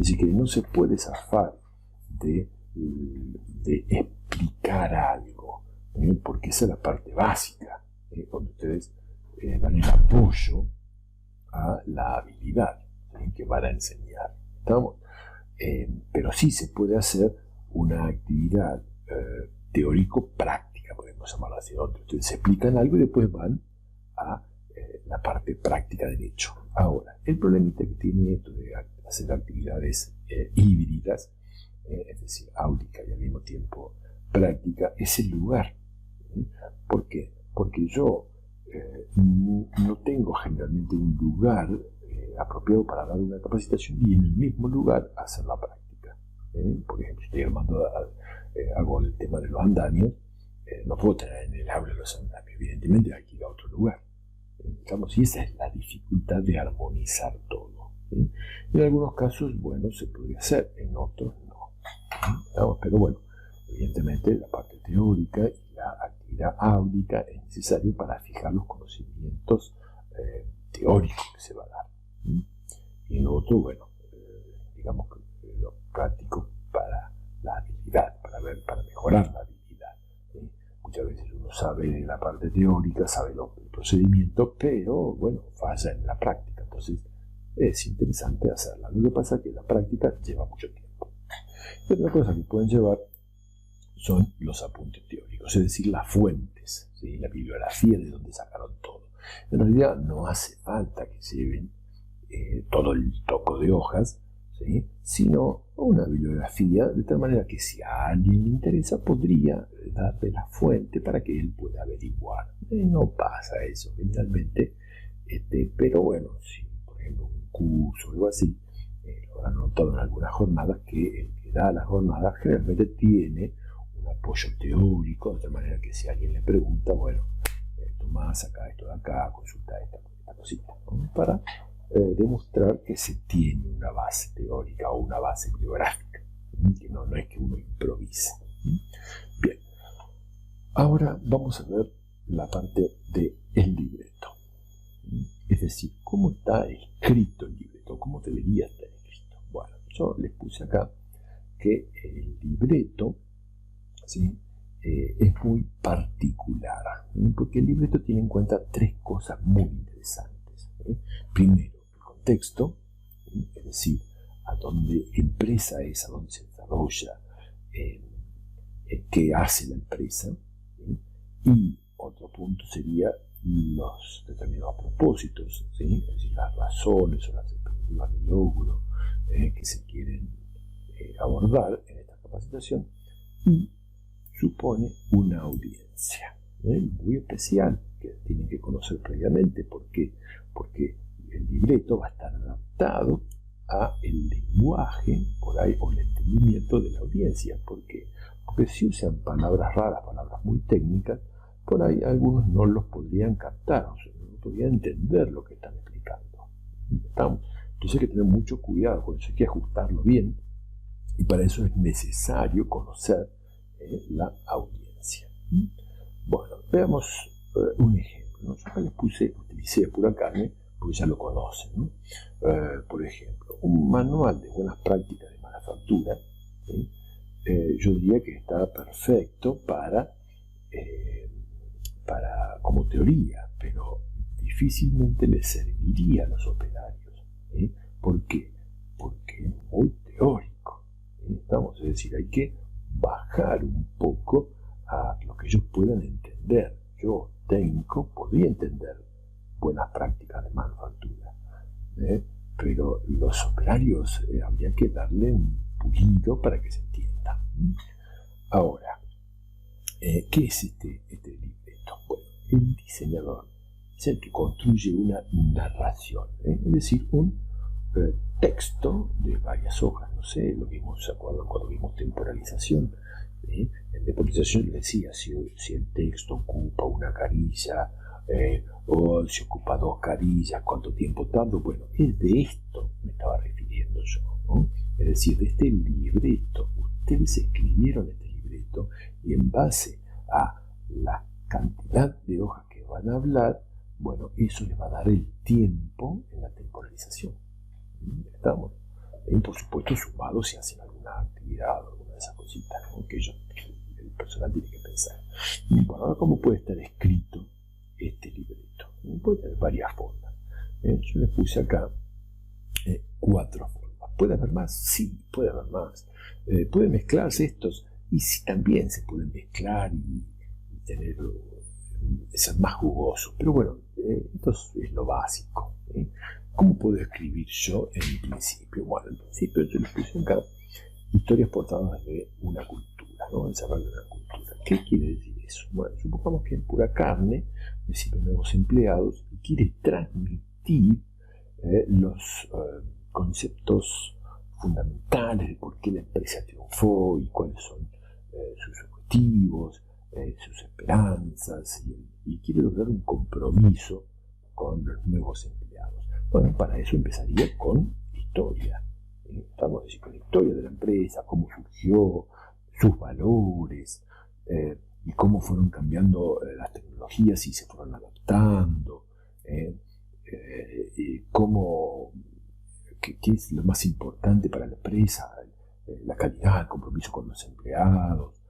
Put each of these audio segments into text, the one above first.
decir, que no se puede zafar de explicar algo, porque esa es la parte básica, cuando ustedes dan el apoyo a la habilidad que van a enseñar. ¿Estamos? Pero sí se puede hacer una actividad teórico-práctica, podemos llamarlo así, donde ustedes explican algo y después van a la parte práctica del hecho. Ahora, el problemita que tiene esto de hacer actividades híbridas, es decir, áulica y al mismo tiempo práctica, es el lugar. ¿Por qué? Porque yo no tengo generalmente un lugar apropiado para dar una capacitación y en el mismo lugar hacer la práctica. Por ejemplo, estoy armando, hago el tema de los andamios, no puedo tener en el aula los andamios, evidentemente hay que ir a otro lugar. Y esa es la dificultad de armonizar todo. En algunos casos, bueno, se podría hacer, en otros no. Pero bueno, evidentemente la parte teórica y la actividad áulica es necesario para fijar los conocimientos teóricos que se va a dar. Y en lo otro, bueno, digamos que lo práctico para la habilidad, para mejorar la habilidad. Muchas veces uno sabe la parte teórica, sabe el procedimiento, pero bueno, falla en la práctica. Entonces es interesante hacerla. Lo que pasa es que la práctica lleva mucho tiempo. Y otra cosa que pueden llevar son los apuntes teóricos, es decir, las fuentes, ¿sí? La bibliografía de donde sacaron todo. En realidad no hace falta que lleven todo el toco de hojas, ¿sí? Sino una bibliografía, de tal manera que si a alguien le interesa podría darle la fuente para que él pueda averiguar. No pasa eso generalmente, pero bueno, si por ejemplo un curso o algo así, lo habrán notado en algunas jornadas que el que da la jornada generalmente tiene un apoyo teórico, de tal manera que si alguien le pregunta, bueno, tomá, saca esto de acá, consulta esta cosita, ¿no? Para demostrar que se tiene una base teórica o una base bibliográfica, que no es que uno improvise. Bien, ahora vamos a ver la parte del libreto, es decir, cómo está escrito el libreto, cómo debería estar escrito. Bueno, yo les puse acá que el libreto, ¿sí? Es muy particular, porque el libreto tiene en cuenta tres cosas muy interesantes. Primero, el contexto, es decir, a dónde empresa es, a dónde se desarrolla, qué hace la empresa. Y otro punto sería los determinados propósitos, ¿sí? Es decir, las razones o las expectativas de logro que se quieren abordar en esta capacitación. Y supone una audiencia muy especial que tienen que conocer previamente. ¿Por qué? Porque el libreto va a estar adaptado a el lenguaje por ahí o el entendimiento de la audiencia. ¿Por qué? Porque si usan palabras raras, palabras muy técnicas, por ahí algunos no los podrían captar, o sea, no podrían entender lo que están explicando. Entonces hay que tener mucho cuidado, por eso hay que ajustarlo bien, y para eso es necesario conocer la audiencia. Bueno, veamos un ejemplo, ¿no? Yo acá les utilicé pura carne, porque ya lo conocen, ¿no? Por ejemplo, un manual de buenas prácticas de manufactura, ¿sí? Yo diría que está perfecto como teoría, pero difícilmente le serviría a los operarios. ¿Por qué? Porque es muy teórico. Es decir, hay que bajar un poco a lo que ellos puedan entender. Yo, técnico, podría entender buenas prácticas de manufactura, pero los operarios habría que darle un pulido para que se entienda. Ahora, ¿qué es este libreto? Bueno, el diseñador es el que construye una narración, es decir, un texto de varias hojas. No sé, lo vimos, ¿se acuerdan cuando vimos temporalización? En temporalización les decía si el texto ocupa una carilla o si ocupa dos carillas, cuánto tiempo tarda. Bueno, es de esto me estaba refiriendo yo, ¿no? Es decir, de este libreto. Ustedes escribieron este libreto y en base a la cantidad de hojas que van a hablar, bueno, eso les va a dar el tiempo en la temporalización. ¿Estamos? Y por supuesto sumado si hacen alguna actividad o alguna de esas cositas, ¿no? Que el personal tiene que pensar. Y bueno, ahora cómo puede estar escrito este libreto. Puede tener varias formas. Yo les puse acá 4 formas. ¿Puede haber más? Sí, puede haber más. Puede mezclarse estos, y sí, también se pueden mezclar y tener, ser más jugoso. Pero bueno, esto es lo básico. ¿Cómo puedo escribir yo en principio? Bueno, en principio yo les puse acá historias portadoras de una cultura, ¿no? Desarrollo de una cultura. ¿Qué quiere decir eso? Bueno, supongamos que en Pura Carne recibe nuevos empleados y quiere transmitir los conceptos fundamentales de por qué la empresa triunfó y cuáles son sus objetivos, sus esperanzas, y quiere lograr un compromiso con los nuevos empleados. Bueno, para eso empezaría con historia. Estamos diciendo con la historia de la empresa, cómo surgió, sus valores, y cómo fueron cambiando las tecnologías y se fueron adaptando, qué es lo más importante para la empresa, la calidad, el compromiso con los empleados,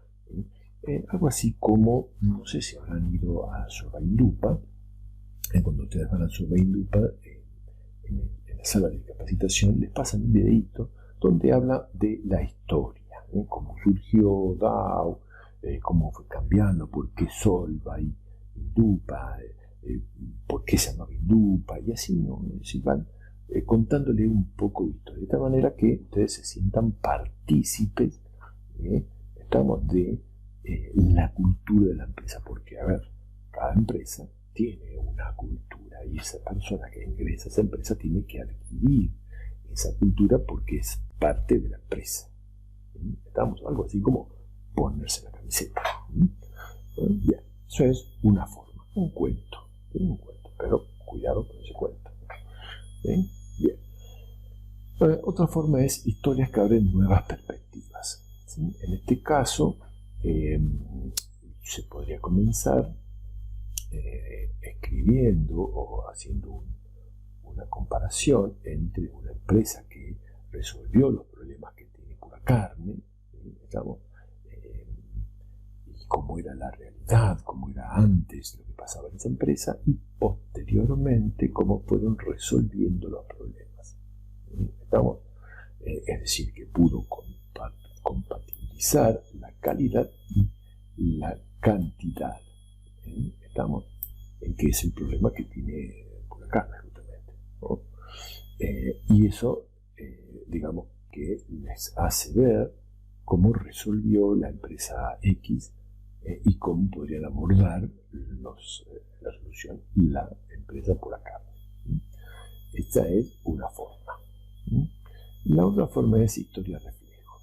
algo así como, no sé si habrán ido a Surveylupa, cuando ustedes van a Surveylupa, en la sala de capacitación les pasan un videito donde habla de la historia, cómo surgió DAO, cómo fue cambiando, por qué Solvay, Indupa, por qué se llama Indupa, y así, ¿no? Si van contándole un poco de historia, de tal manera que ustedes se sientan partícipes, estamos de la cultura de la empresa, porque, a ver, cada empresa tiene una cultura y esa persona que ingresa a esa empresa tiene que adquirir esa cultura porque es parte de la empresa. Estamos algo así como ponerse la camiseta. Bien, eso es una forma, un cuento, pero cuidado con ese cuento. Bien. Otra forma es historias que abren nuevas perspectivas. ¿Sí? En este caso, se podría comenzar escribiendo o haciendo una comparación entre una empresa que resolvió los problemas que tiene Pura Carne, digamos, y cómo era la realidad, cómo era antes lo que pasaba en esa empresa, y posteriormente cómo fueron resolviendo los problemas. Estamos, es decir, que pudo compatibilizar la calidad y la cantidad. Estamos en que es el problema que tiene Pura Carne, justamente, ¿no? Y eso, digamos, que les hace ver cómo resolvió la empresa X y cómo podrían abordar la solución la empresa Pura Carne. Esta es una forma. La otra forma es historia reflejo.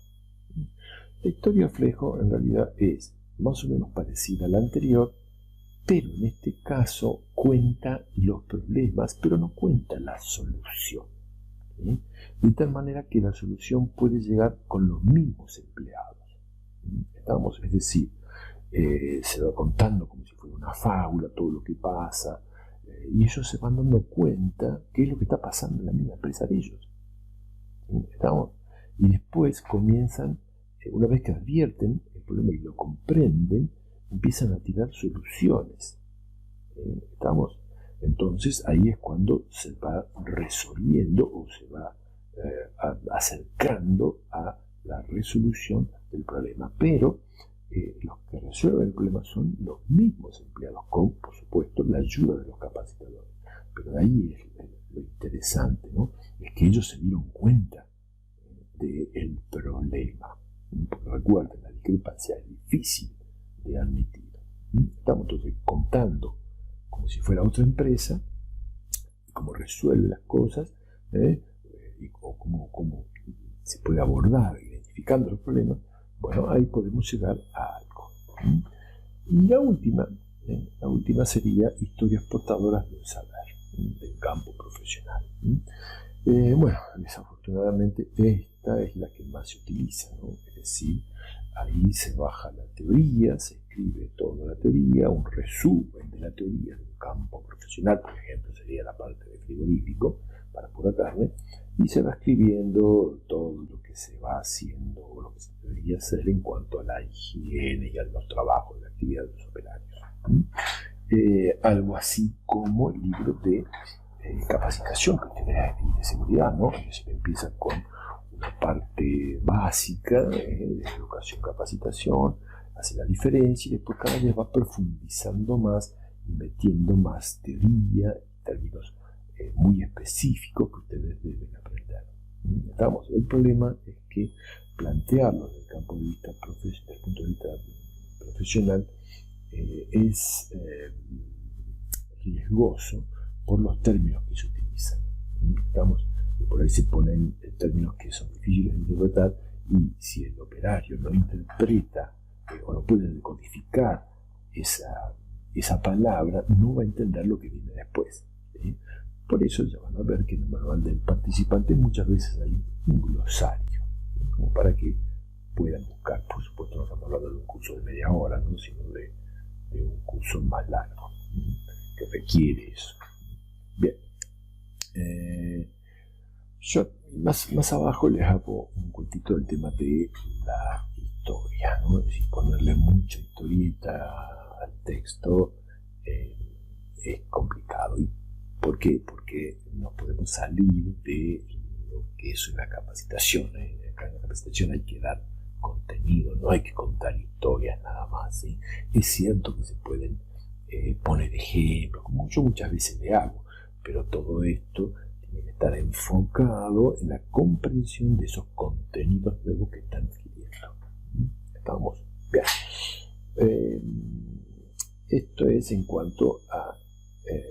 La historia reflejo en realidad es más o menos parecida a la anterior, pero en este caso cuenta los problemas, pero no cuenta la solución. De tal manera que la solución puede llegar con los mismos empleados. Es decir, se va contando como si fuera una fábula todo lo que pasa, y ellos se van dando cuenta qué es lo que está pasando en la misma empresa de ellos. Y después comienzan, una vez que advierten el problema y lo comprenden, empiezan a tirar soluciones. Entonces ahí es cuando se va resolviendo o se va acercando a la resolución del problema. Pero los que resuelven el problema son los mismos empleados, con, por supuesto, la ayuda de los capacitadores. Pero de ahí es lo interesante, ¿no? Es que ellos se dieron cuenta del problema. Porque recuerden, la discrepancia es difícil de admitir. Estamos entonces contando como si fuera otra empresa, cómo resuelve las cosas, o cómo se puede abordar, identificando los problemas. Bueno, ahí podemos llegar a algo. Y la última sería historias portadoras de un saber, del campo profesional. Bueno, desafortunadamente esta es la que más se utiliza, ¿no? Es decir, ahí se baja la teoría, se escribe toda la teoría, un resumen de la teoría de un campo profesional, por ejemplo, sería la parte de frigorífico para Pura Carne, y se va escribiendo todo lo que se va haciendo o lo que se debería hacer en cuanto a la higiene y a los trabajos, la actividad de los operarios. Algo así como el libro de capacitación que tiene de seguridad, ¿no? Se empieza con una parte básica de educación, capacitación, hace la diferencia y después cada vez va profundizando más y metiendo más teoría, términos muy específicos que ustedes deben aprender. Estamos. El problema es que plantearlo desde el campo de vista desde el punto de vista profesional es riesgoso por los términos que se utilizan. Estamos, por ahí se ponen términos que son difíciles de interpretar y si el operario no interpreta o no puede decodificar esa palabra, no va a entender lo que viene después. Por eso ya van a ver que en el manual del participante muchas veces hay un glosario, como para que puedan buscar. Por supuesto no estamos hablando de un curso de media hora, ¿no? Sino de un curso más largo que requiere eso. Bien, yo más abajo les hago un cuentito del tema de la historia, ¿no? Es decir, ponerle mucha historieta al texto es complicado. ¿Y por qué? Porque no podemos salir de lo que es una capacitación. En la capacitación hay que dar contenido, no hay que contar historias nada más. ¿Sí? Es cierto que se pueden poner ejemplos, como yo muchas veces le hago, pero todo esto tiene que estar enfocado en la comprensión de esos contenidos nuevos que están adquiriendo. Estamos bien. Esto es en cuanto a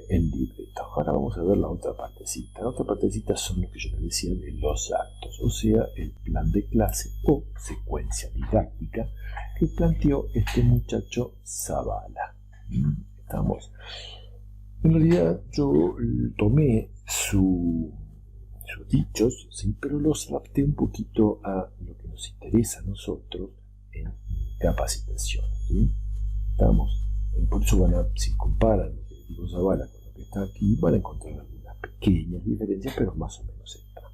el libreto. Ahora vamos a ver la otra partecita. La otra partecita son lo que yo les decía de los actos, o sea, el plan de clase o secuencia didáctica que planteó este muchacho Zavala. Estamos. En realidad yo tomé sus dichos, ¿sí? Pero los adapté un poquito a lo que nos interesa a nosotros en capacitación. ¿Sí? Estamos. Por eso si comparan lo que dijo Zavala con lo que está aquí, van a encontrar algunas pequeñas diferencias, pero más o menos están.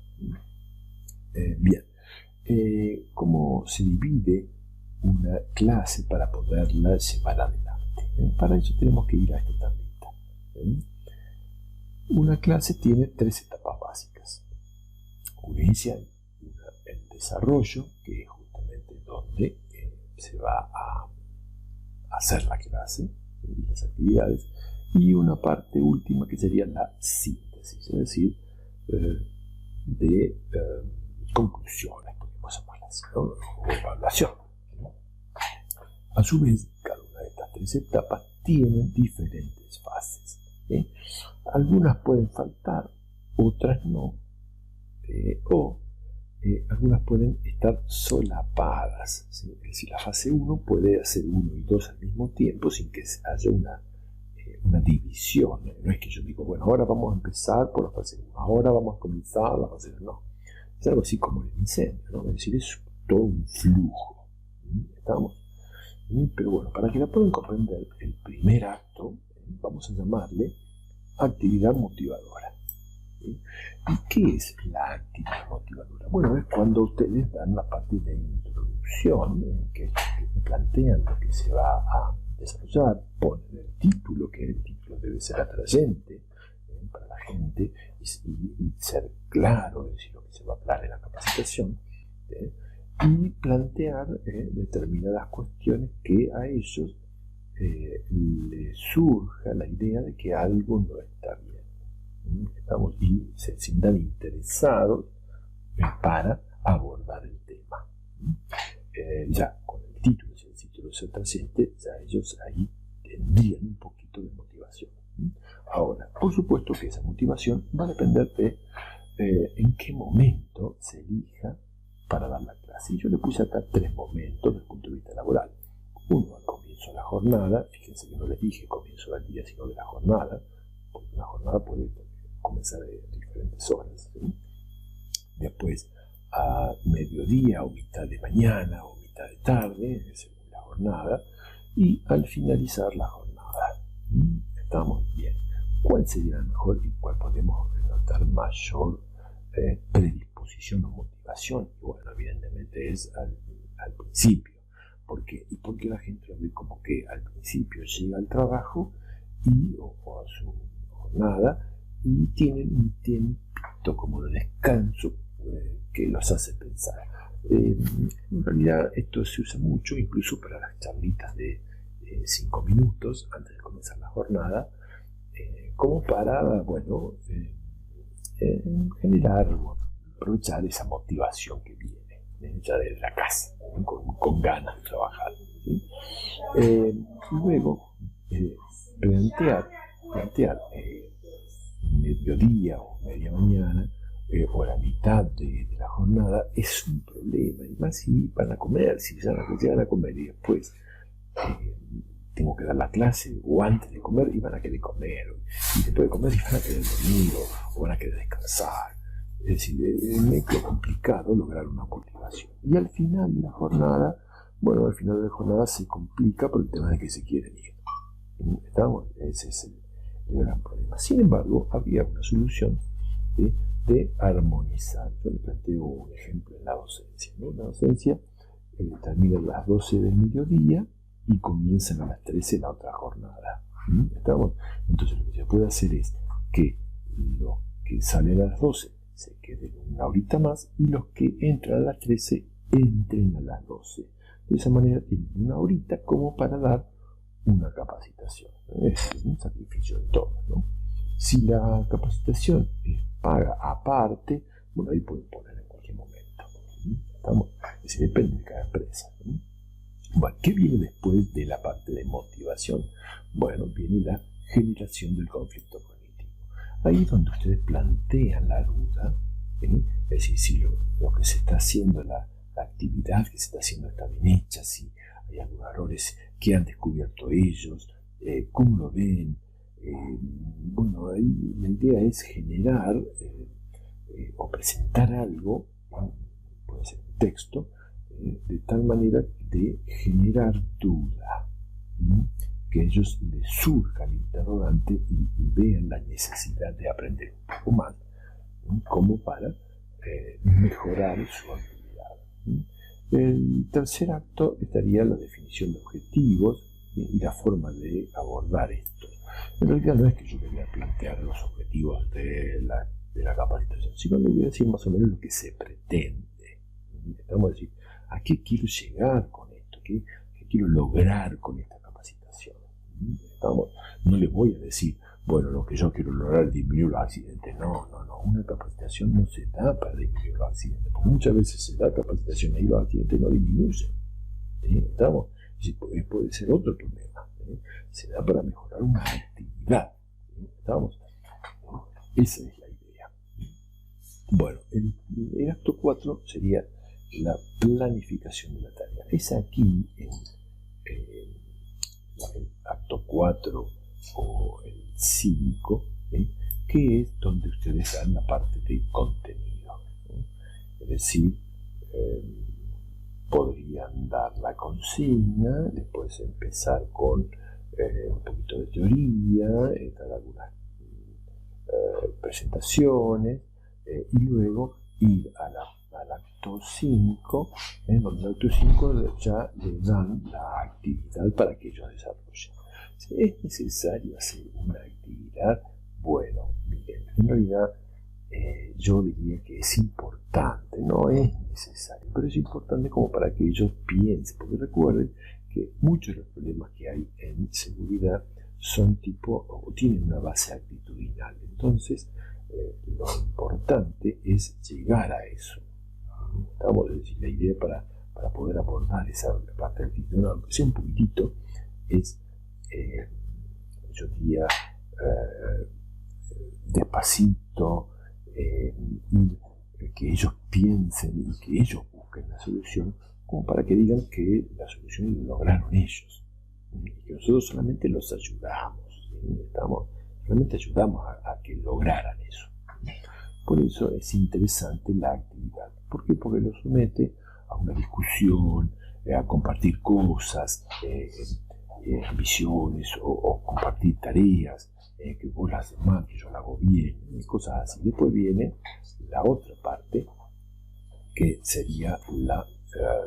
Bien. ¿Cómo se divide una clase para poderla llevar adelante? Para eso tenemos que ir a esta tablita. Una clase tiene 3 etapas básicas. Una inicial, una en desarrollo, que es justamente donde se va a hacer la clase y las actividades, y una parte última que sería la síntesis, es decir, de conclusiones, podemos llamarla así, ¿no? O evaluación. A su vez, cada una de estas 3 etapas tienen diferentes fases. Algunas pueden faltar, otras no, algunas pueden estar solapadas. ¿Sí? Es decir, la fase 1 puede hacer 1 y 2 al mismo tiempo sin que haya una división. No es que yo digo, bueno, ahora vamos a empezar por la fase 1, ahora vamos a comenzar la fase 2. No, es algo así como el incendio, ¿no? Es decir, es todo un flujo. ¿Estamos? Pero bueno, para que la puedan comprender, el primer acto, vamos a llamarle actividad motivadora. ¿Sí? ¿Y qué es la actividad motivadora? Bueno, es cuando ustedes dan la parte de introducción, que plantean lo que se va a desarrollar, ponen el título, que el título debe ser atrayente para la gente y ser claro, es decir, lo que se va a hablar en la capacitación, y plantear determinadas cuestiones que a ellos les surja la idea de que algo no está bien. Y se sientan interesados para abordar el tema. Ya con el título, si el título es atrayente, ya ellos ahí tendrían un poquito de motivación. Ahora, por supuesto que esa motivación va a depender de en qué momento se elija para dar la clase. Y yo le puse acá 3 momentos desde el punto de vista laboral. Uno al comienzo de la jornada, fíjense que no les dije comienzo del día, sino de la jornada, porque una jornada puede comenzar de diferentes horas. ¿Sí? Después a mediodía o mitad de mañana o mitad de tarde, según la jornada, y al finalizar la jornada. Estamos bien. ¿Cuál sería la mejor y cuál podemos notar mayor predisposición o motivación. Y bueno, evidentemente es al principio. ¿Por qué? Y porque la gente lo ve como que al principio llega al trabajo o a su jornada y tienen un tiempito como de descanso que los hace pensar. En realidad esto se usa mucho incluso para las charlitas de 5 minutos antes de comenzar la jornada, como para, bueno, generar, aprovechar esa motivación que viene ya desde la casa, con ganas de trabajar, ¿sí? Luego, plantear mediodía o media mañana o la mitad de la jornada es un problema, y más si van a comer, si llegan a comer y después tengo que dar la clase o antes de comer y van a querer comer, y después de comer y van a querer dormir o van a querer descansar. Es decir, es muy complicado lograr una motivación. Y al final de la jornada, se complica por el tema de que se quieren ir. Ese es el gran problema. Sin embargo, había una solución de armonizar. Yo le planteo un ejemplo en la docencia, ¿no? La docencia termina a las 12 del mediodía y comienzan a las 13 la otra jornada. Entonces lo que se puede hacer es que los que salen a las 12 se queden una horita más y los que entran a las 13 entren a las 12. De esa manera tienen una horita como para dar una capacitación. Es un sacrificio de todos, ¿no? Si la capacitación es paga aparte, bueno, ahí pueden poner en cualquier momento. Eso depende de cada empresa. Bueno, ¿qué viene después de la parte de motivación? Bueno, viene la generación del conflicto cognitivo. Ahí es donde ustedes plantean la duda, es decir, si lo que se está haciendo, la actividad que se está haciendo está bien hecha, si hay algunos errores que han descubierto ellos, cómo lo ven. Bueno, ahí la idea es generar o presentar algo, puede ser un texto, de tal manera de generar duda, que a ellos les surja el interrogante y vean la necesidad de aprender un poco más, como para mejorar su habilidad. El tercer acto estaría la definición de objetivos y la forma de abordar esto. En realidad no es que yo le voy a plantear los objetivos de la capacitación, sino le voy a decir más o menos lo que se pretende. Estamos a decir, ¿a qué quiero llegar con esto? ¿Qué quiero lograr con esta capacitación? No les voy a decir, bueno, lo que yo quiero lograr es disminuir los accidentes. No. Una capacitación no se da para disminuir los accidentes. Porque muchas veces se da capacitación y los accidentes no disminuyen. ¿Sí? Puede ser otro problema. Se da para mejorar una actividad. ¿Sí? Esa es la idea. Bueno, el acto 4 sería la planificación de la tarea. Es aquí en el acto 4 o el 5, que es donde ustedes dan la parte de contenido. Es decir, podrían dar la consigna, después empezar con un poquito de teoría, dar algunas presentaciones, y luego ir al acto 5, donde el acto 5 ya le dan la actividad para que ellos desarrollen. Si es necesario hacer una actividad, bueno, miren, en realidad yo diría que es importante, no es necesario, pero es importante como para que ellos piensen, porque recuerden que muchos de los problemas que hay en seguridad son o tienen una base actitudinal. Entonces, lo importante es llegar a eso. Es decir, la idea para poder abordar esa parte actitudinal, aunque sea un poquitito, es, yo diría, despacito, que ellos piensen y que ellos busquen la solución, como para que digan que la solución la lograron ellos, y que nosotros solamente los ayudamos, ¿sí? Realmente ayudamos a que lograran eso. Por eso es interesante la actividad. ¿Por qué? Porque lo somete a una discusión, a compartir cosas, ambiciones o compartir tareas, que vos la haces mal, que yo la hago bien, cosas así. Después viene la otra parte, que sería la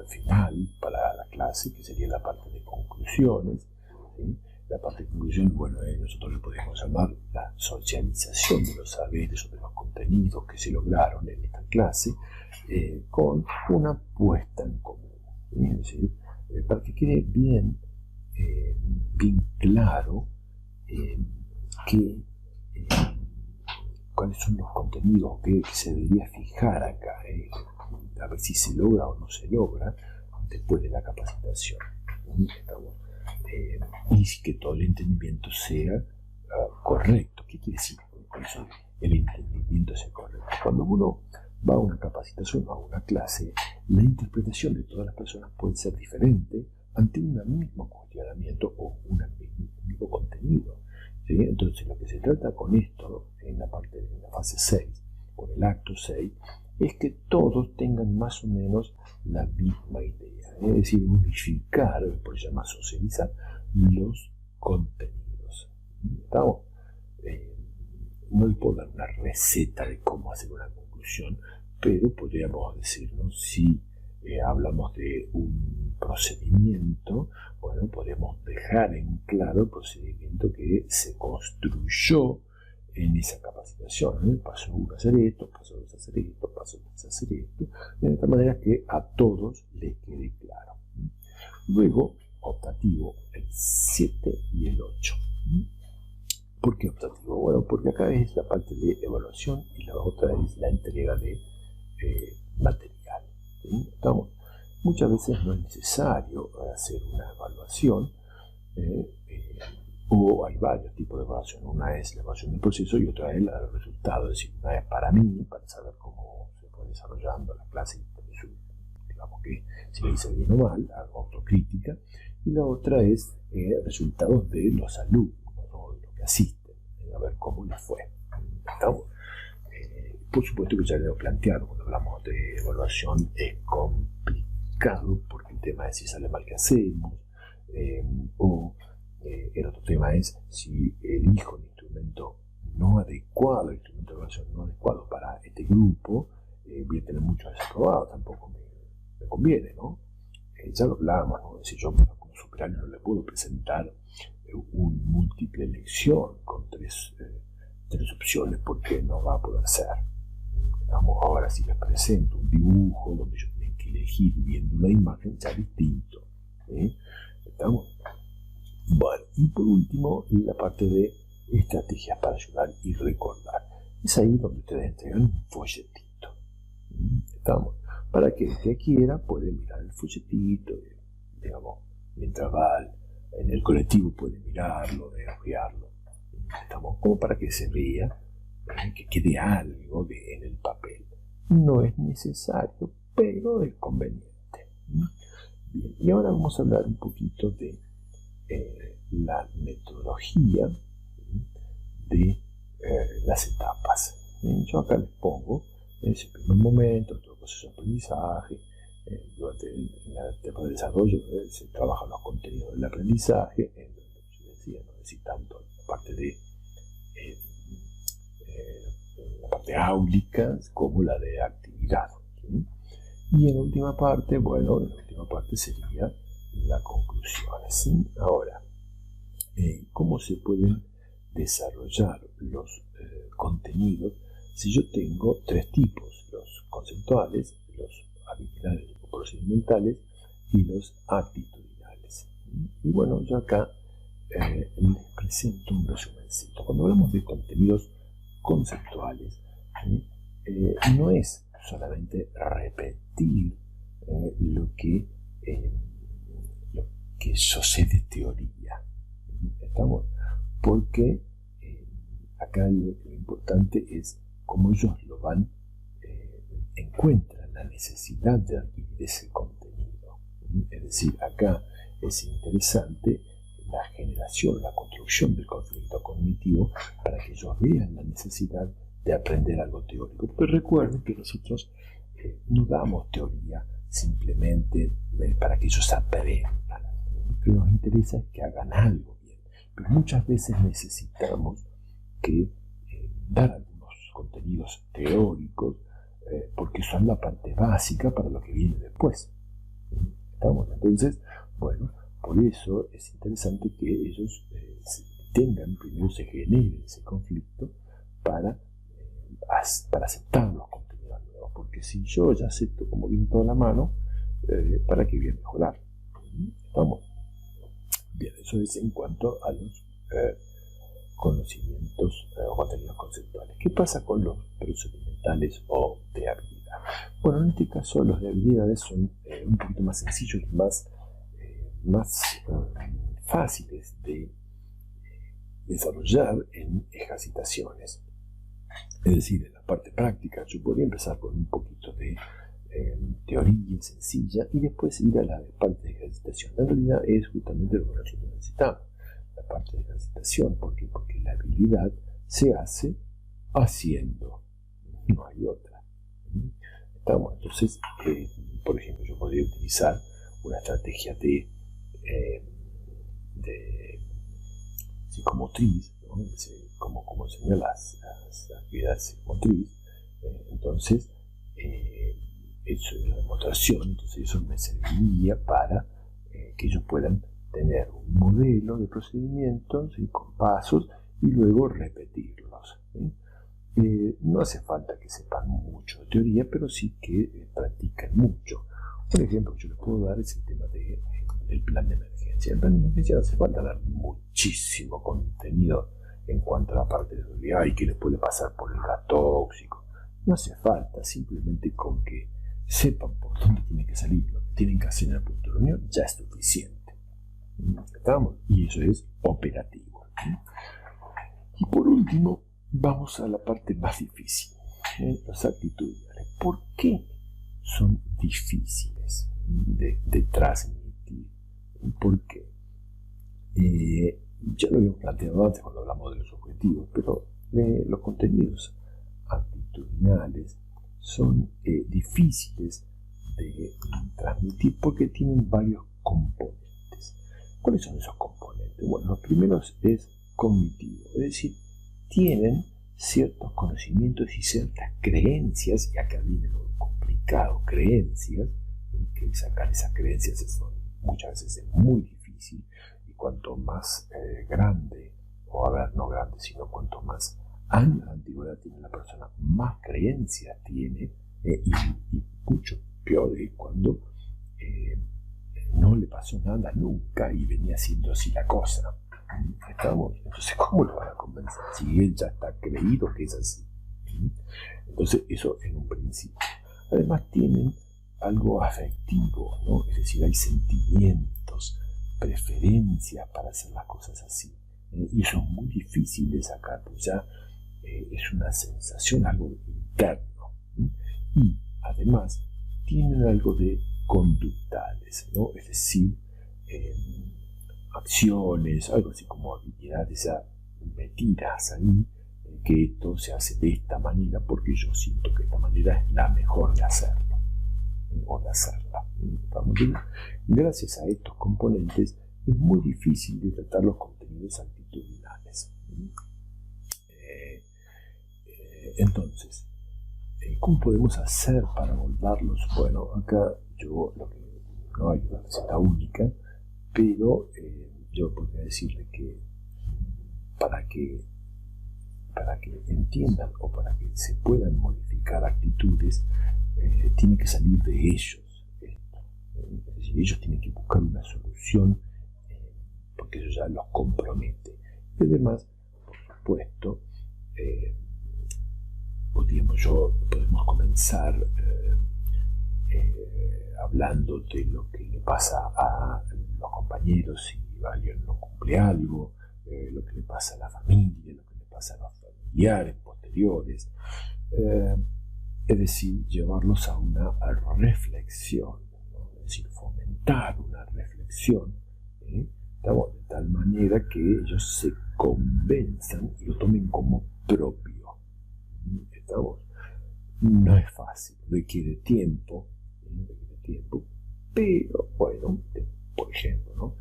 final para la clase, que sería la parte de conclusiones, ¿sí? La parte de conclusión, bueno, nosotros le podemos llamar la socialización de los saberes o de los contenidos que se lograron en esta clase, con una puesta en común, ¿sí? Es decir, para que quede bien claro que cuáles son los contenidos que se debería fijar acá, a ver si se logra o no se logra después de la capacitación. Y que todo el entendimiento sea correcto. ¿Qué quiere decir con eso? El entendimiento sea correcto. Cuando uno va a una capacitación o a una clase, la interpretación de todas las personas puede ser diferente ante un mismo cuestionamiento o un mismo contenido, ¿sí? Entonces, lo que se trata con esto, en la fase 6, o en el acto 6, es que todos tengan más o menos la misma idea, es decir, unificar, por eso se llama socializar, los contenidos. ¿Estamos? No le puedo dar una receta de cómo hacer una conclusión, pero podríamos decirnos, si hablamos de un procedimiento, bueno, podemos dejar en claro el procedimiento que se construyó en esa capacitación, Paso 1 a hacer esto, paso 2 a hacer esto, paso 3 a hacer esto, de esta manera que a todos les quede claro. Luego, optativo, el 7 y el 8. ¿Por qué optativo? Bueno, porque acá es la parte de evaluación y la otra es la entrega de material, ¿sí? Muchas veces no es necesario hacer una evaluación, o hay varios tipos de evaluación. Una es la evaluación del proceso y otra es la del resultado. Es decir, una es para mí, para saber cómo se fue desarrollando la clase, digamos que si lo hice bien o mal, hago autocrítica. Y la otra es resultados de los alumnos, ¿no? De los que asisten, a ver cómo les fue. Por supuesto que ya lo he planteado, cuando hablamos de evaluación es complicado porque el tema es si sale mal que hacemos, el otro tema es si elijo el instrumento no adecuado, el instrumento de evaluación no adecuado para este grupo, voy a tener muchos desaprobados, tampoco me conviene, ¿no? Ya lo hablábamos, ¿no? Si yo como superario no le puedo presentar un múltiple elección con tres opciones porque no va a poder ser. Ahora, si les presento un dibujo donde yo tengo que elegir viendo una imagen, ya distinto. ¿Estamos? Bueno, y por último, la parte de estrategias para ayudar y recordar. Es ahí donde ustedes entregan un folletito. ¿Estamos? Para que el que quiera puede mirar el folletito, digamos, mientras va en el colectivo puede mirarlo, hojearlo. ¿Estamos? Como para que se vea, que quede algo en el papel. No es necesario, pero es conveniente. Bien, y ahora vamos a hablar un poquito de la metodología de las etapas. Yo acá les pongo ese primer momento, todo el proceso de aprendizaje. Durante la etapa de desarrollo se trabajan los contenidos del aprendizaje. Yo decía, no decir tanto la parte de la parte áulica como la de actividad, ¿sí? Y en la última parte, bueno, en la última parte sería la conclusión, ¿sí? Ahora, ¿cómo se pueden desarrollar los contenidos si yo tengo tres tipos? Los conceptuales, los habilidades o procedimentales y los actitudinales. Y bueno, yo acá les presento un resumencito. Cuando hablamos de contenidos conceptuales, no es solamente repetir lo que yo sé de teoría. ¿Estamos? Porque acá lo importante es cómo ellos lo van, encuentran la necesidad de adquirir ese contenido. Es decir, acá es interesante la generación, la construcción del conflicto cognitivo para que ellos vean la necesidad de aprender algo teórico. Pero recuerden que nosotros no damos teoría simplemente para que ellos aprendan. Lo que nos interesa es que hagan algo bien. Pero muchas veces necesitamos que dar algunos contenidos teóricos, porque son la parte básica para lo que viene después. ¿Estamos? Entonces, bueno, por eso es interesante que ellos primero se genere ese conflicto para aceptar los contenidos nuevos, porque si yo ya acepto como viene toda la mano, ¿para qué voy a mejorar? ¿Estamos? Bien, eso es en cuanto a los conocimientos o contenidos conceptuales. ¿Qué pasa con los procedimentales o de habilidad? Bueno, en este caso los de habilidades son un poquito más sencillos y más fáciles de desarrollar en ejercitaciones. Es decir, en la parte práctica yo podría empezar con un poquito de teoría sencilla y después ir a la parte de ejercitación. En realidad es justamente lo que nosotros necesitamos, la parte de ejercitación. ¿Por qué? Porque la habilidad se hace haciendo, no hay otra. Entonces, por ejemplo, yo podría utilizar una estrategia de psicomotriz, ¿no? Como enseña las actividades psicomotriz. Entonces, eso es una demostración, entonces eso me serviría para que ellos puedan tener un modelo de procedimientos, ¿sí? Con pasos y luego repetirlos, ¿sí? No hace falta que sepan mucho de teoría, pero sí que practiquen mucho. Un ejemplo que yo les puedo dar es el tema del plan de emergencia. El plan de emergencia no hace falta dar muchísimo contenido en cuanto a la parte de seguridad y qué les puede pasar por el gas tóxico. No hace falta, simplemente con que sepan por dónde tienen que salir, lo que tienen que hacer en el punto de reunión, ya es suficiente. ¿Estamos? Y eso es operativo. Y por último, vamos a la parte más difícil, los actitudinales. ¿Por qué son difíciles de transmitir? ¿Por qué? Ya lo habíamos planteado antes cuando hablamos de los objetivos, pero los contenidos actitudinales son difíciles de transmitir porque tienen varios componentes. ¿Cuáles son esos componentes? Bueno, los primeros es cognitivo, es decir, tienen ciertos conocimientos y ciertas creencias, y acá viene lo complicado, creencias, que sacar esas creencias muchas veces es muy difícil, y cuanto más grande, o a ver, no grande, sino cuanto más años de antigüedad tiene la persona, más creencias tiene, y mucho peor de cuando no le pasó nada nunca y venía siendo así la cosa. Entonces, ¿cómo lo van a convencer si él ya está creído que es así? Entonces, eso en un principio. Además, tienen algo afectivo, ¿no? Es decir, hay sentimientos, preferencias para hacer las cosas así. Y eso es muy difícil de sacar, pues ya es una sensación, algo interno. Y además, tienen algo de conductales, ¿no? Es decir, acciones, algo así como habilidades ya metidas ahí, que esto se hace de esta manera porque yo siento que esta manera es la mejor de hacerlo o de hacerla. Gracias a estos componentes es muy difícil de tratar los contenidos actitudinales. Entonces, ¿cómo podemos hacer para abordarlos? Bueno, acá yo no hay una receta única, pero yo podría decirle que para que entiendan o para que se puedan modificar actitudes, tiene que salir de ellos. Es decir, ellos tienen que buscar una solución, porque eso ya los compromete. Y además, por supuesto, podemos comenzar hablando de lo que le pasa a los compañeros si alguien no cumple algo, lo que le pasa a la familia, lo que le pasa a los familiares posteriores, es decir, llevarlos a una reflexión, ¿no? Es decir, fomentar una reflexión, de tal manera que ellos se convenzan y lo tomen como propio. No es fácil, requiere tiempo, pero bueno, por ejemplo, ¿no?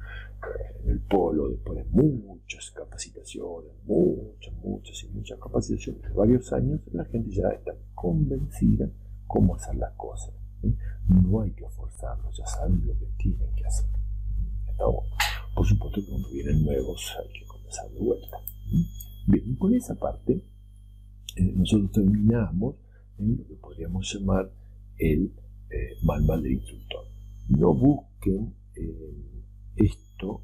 En el polo, después de muchos capacitaciones, muchas capacitaciones de varios años, la gente ya está convencida cómo hacer las cosas. No hay que forzarlos, ya saben lo que tienen que hacer. Por supuesto que cuando vienen nuevos hay que comenzar de vuelta. Bien, con esa parte nosotros terminamos en lo que podríamos llamar el manual del instructor. No busquen esto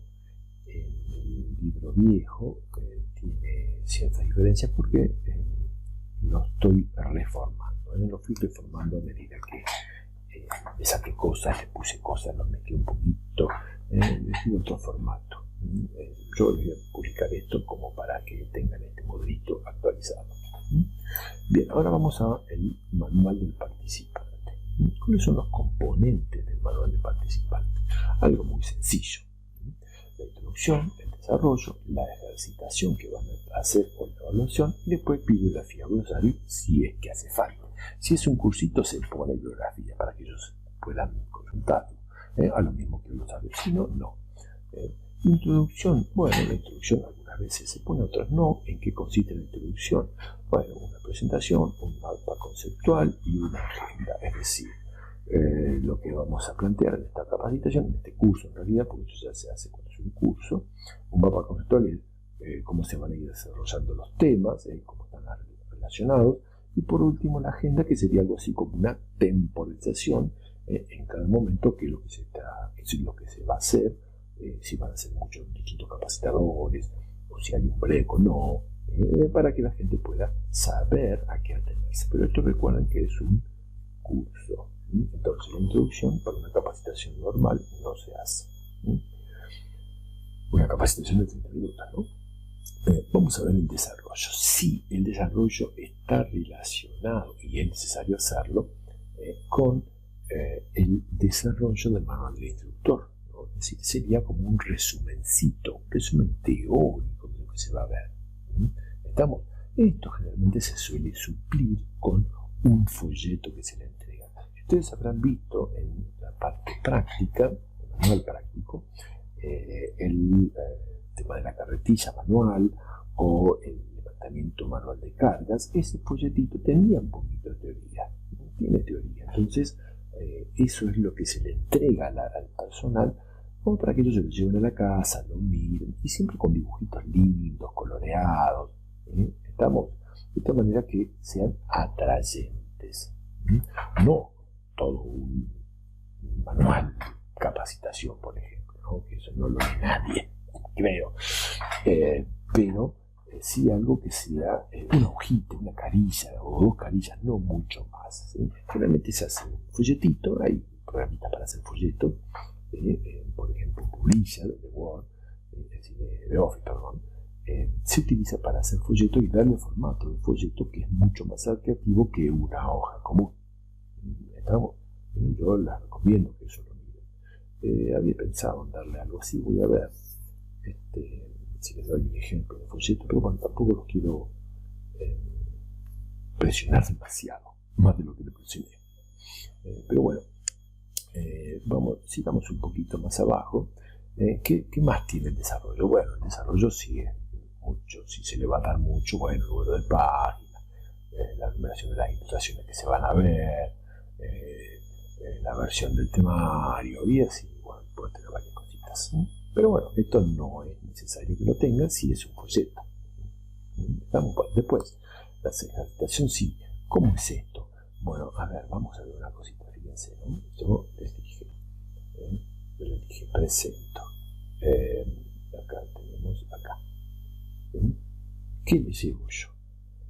en el libro viejo, que tiene ciertas diferencias porque lo estoy reformando. Lo fui reformando a medida que le saqué cosas, le puse cosas, lo mezclé un poquito, le di otro formato. Yo les voy a publicar esto como para que tengan este modelito actualizado. Bien, ahora vamos al manual del participante. ¿Cuáles son los componentes del manual del participante? Algo muy sencillo. La introducción, el desarrollo, la ejercitación que van a hacer o la evaluación, y después bibliografía, glosario, si es que hace falta. Si es un cursito, se pone bibliografía para que ellos puedan consultarlo. A lo mismo que el glosario, si no, no. Introducción, bueno, la introducción algunas veces se pone, otras no. ¿En qué consiste la introducción? Bueno, una presentación, un mapa conceptual y una agenda, es decir, lo que vamos a plantear en esta capacitación, en este curso en realidad, porque eso ya se hace cuando es un curso. Un mapa conceptual es cómo se van a ir desarrollando los temas, cómo están relacionados, y por último la agenda, que sería algo así como una temporización en cada momento, que es lo que se va a hacer, si van a ser muchos distintos capacitadores, o si hay un break o no, para que la gente pueda saber a qué atenerse. Pero esto recuerden que es un curso. Entonces la introducción para una capacitación normal no se hace. Una capacitación de 30 minutos, ¿no? Vamos a ver el desarrollo. Si el desarrollo está relacionado, y es necesario hacerlo, con el desarrollo del manual del instructor, ¿no? Es decir, sería como un resumencito, un resumen teórico de lo que se va a ver. Esto generalmente se suele suplir con un folleto que se le entrega. Ustedes habrán visto en la parte práctica, el manual práctico, el tema de la carretilla manual o el levantamiento manual de cargas. Ese folletito tenía un poquito de teoría, tiene teoría. Entonces, eso es lo que se le entrega al personal, como para que ellos se lo lleven a la casa, lo miren, y siempre con dibujitos lindos, coloreados. De esta manera que sean atrayentes. No todo un manual de capacitación, por ejemplo, ¿no? Que eso no lo ve nadie, creo. Pero sí algo que sea una hojita, una carilla o dos carillas, no mucho más. ¿Sí? Generalmente se hace un folletito, hay programitas para hacer folletos, por ejemplo, Publisher de Word, de Office, perdón. Se utiliza para hacer folletos y darle formato de folleto que es mucho más atractivo que una hoja común. Yo les recomiendo que eso lo miren. Había pensado en darle algo así, voy a ver si les doy un ejemplo de folleto, pero bueno, tampoco los quiero presionar demasiado, más de lo que le presioné. Pero bueno, sigamos un poquito más abajo. ¿Qué más tiene el desarrollo? Bueno, el desarrollo sigue mucho, si se le va a dar mucho, bueno, el número de páginas, la numeración de las ilustraciones que se van a ver, la versión del temario, y así, bueno, puede tener varias cositas. Pero bueno, esto no es necesario que lo tengan si es un folleto. Después, la ejercitación sí. ¿Cómo es esto? Bueno, a ver, vamos a ver una cosita, fíjense, ¿no? Yo les dije presento. Acá tenemos, acá. ¿Qué le llevo yo?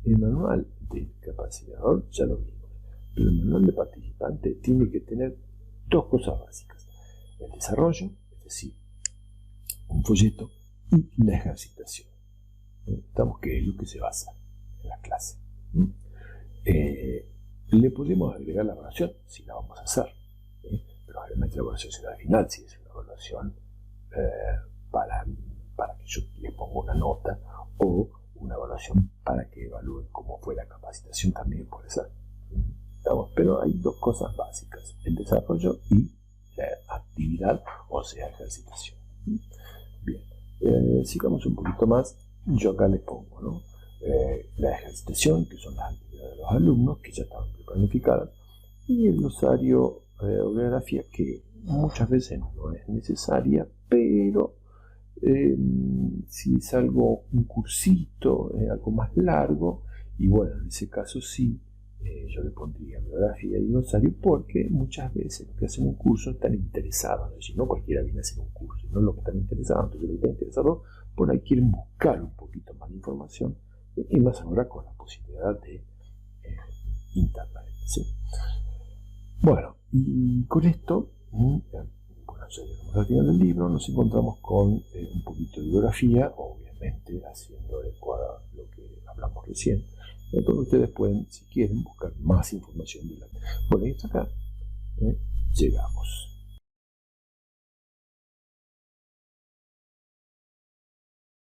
El manual del capacitador ya lo vimos, pero el manual de participante tiene que tener dos cosas básicas: el desarrollo, es decir, un folleto, y la ejercitación. Que es lo que se basa en la clase. Le podemos agregar la evaluación si la vamos a hacer, pero realmente la evaluación será al final, si es una evaluación para que yo les ponga una nota, o una evaluación para que evalúen cómo fue la capacitación, también puede ser. Pero hay dos cosas básicas: el desarrollo y la actividad, o sea, ejercitación. Bien, sigamos un poquito más yo acá les pongo, ¿no? La ejercitación, que son las actividades de los alumnos, que ya estaban planificadas, y el glosario o bibliografía, que muchas veces no es necesaria, pero si es algo, un cursito, algo más largo, y bueno, en ese caso sí, yo le pondría bibliografía y glosario, porque muchas veces los que hacen un curso están interesados, es decir, no cualquiera viene a hacer un curso, no los que están interesados, entonces los que están interesados por ahí quieren buscar un poquito más de información, y más ahora con la posibilidad de internet, ¿sí? Bueno, y con esto, bueno, ya llegamos al final del libro, nos encontramos con un poquito de bibliografía, obviamente haciendo adecuada lo que hablamos recién. Entonces ustedes pueden, si quieren, buscar más información de la... Bueno, y hasta acá llegamos.